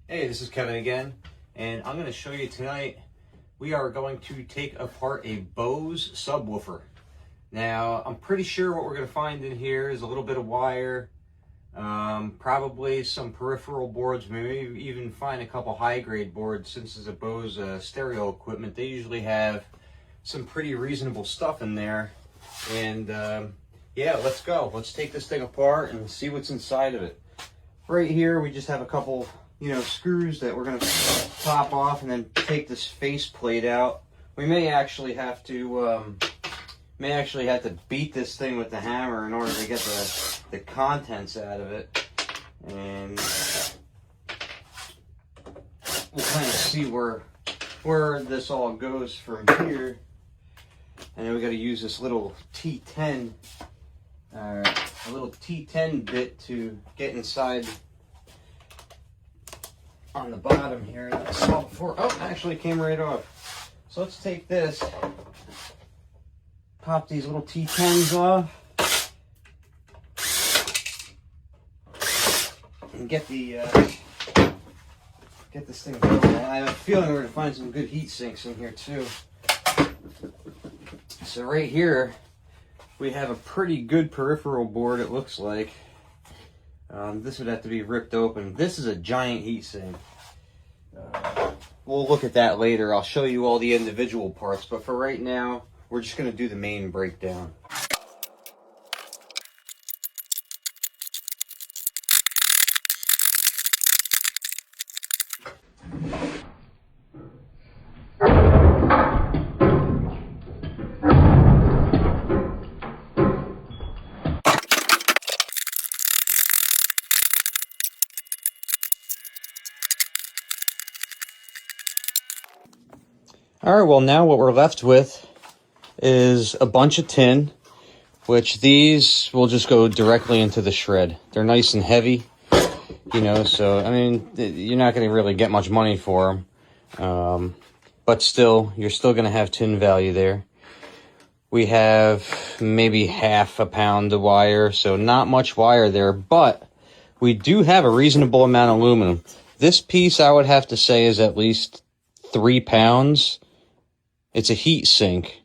Hey, this is Kevin again, and I'm going to show you tonight, we are going to take apart a Bose subwoofer. Now, I'm pretty sure what we're going to find in here is a little bit of wire, probably some peripheral boards, maybe even find a couple high-grade boards. Since it's a Bose stereo equipment, they usually have some pretty reasonable stuff in there. And yeah, let's go. Let's take this thing apart and see what's inside of it. Right here, we just have a couple screws that we're going to pop off and then take this face plate out. We may actually have to beat this thing with the hammer in order to get the contents out of it. And we'll kind of see where this all goes from here. And then we got to use this little T10, a little T10 bit to get inside on the bottom here. I saw before. Oh, it actually came right off. So let's take this, pop these little T10s off, and get this thing going. I have a feeling we're gonna find some good heat sinks in here too. So right here, we have a pretty good peripheral board, it looks like. This would have to be ripped open. This is a giant heat sink. We'll look at that later. I'll show you all the individual parts, but for right now, we're just going to do the main breakdown. All right, well, now what we're left with is a bunch of tin, which these will just go directly into the shred. They're nice and heavy, so, I mean, you're not going to really get much money for them. But still, you're still going to have tin value there. We have maybe half a pound of wire, so not much wire there, but we do have a reasonable amount of aluminum. This piece, I would have to say, is at least 3 pounds. It's a heat sink.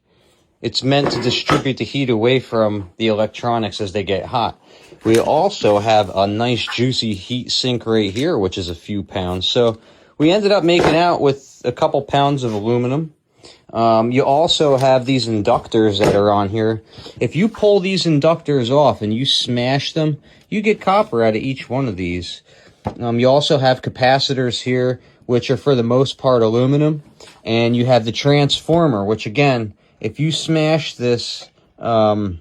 It's meant to distribute the heat away from the electronics as they get hot. We also have a nice juicy heat sink right here, which is a few pounds. So we ended up making out with a couple pounds of aluminum. You also have these inductors that are on here. If you pull these inductors off and you smash them, you get copper out of each one of these. You also have capacitors here, which are for the most part aluminum. And you have the transformer, which again, if you smash this iron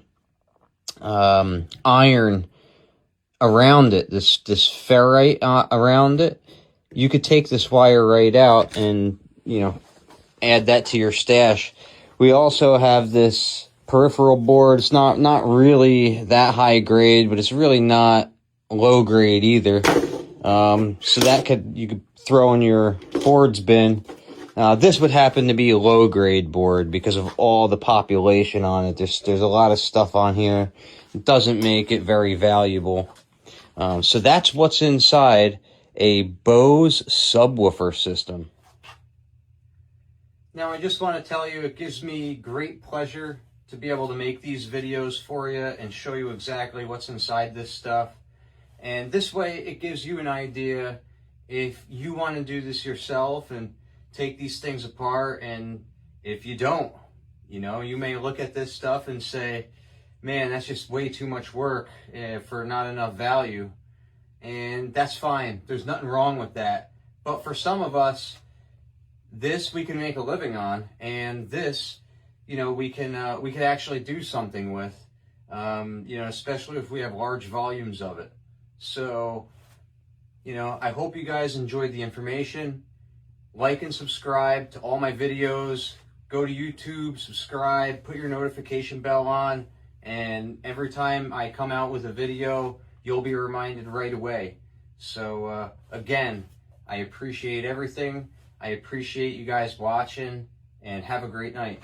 around it, this ferrite around it, you could take this wire right out and, add that to your stash. We also have this peripheral board. It's not really that high grade, but it's really not low grade either. So that you could throw in your boards bin. This would happen to be a low grade board because of all the population on it. There's a lot of stuff on here. It doesn't make it very valuable. So that's what's inside a Bose subwoofer system. Now I just want to tell you, it gives me great pleasure to be able to make these videos for you and show you exactly what's inside this stuff. And this way it gives you an idea if you want to do this yourself and take these things apart. And if you don't, you may look at this stuff and say, man, that's just way too much work for not enough value. And that's fine. There's nothing wrong with that. But for some of us, this we can make a living on, and this, we can actually do something with, especially if we have large volumes of it. So, I hope you guys enjoyed the information. Like and subscribe to all my videos. Go to YouTube, subscribe, put your notification bell on, and every time I come out with a video, you'll be reminded right away. So, again, I appreciate everything. I appreciate you guys watching, and have a great night.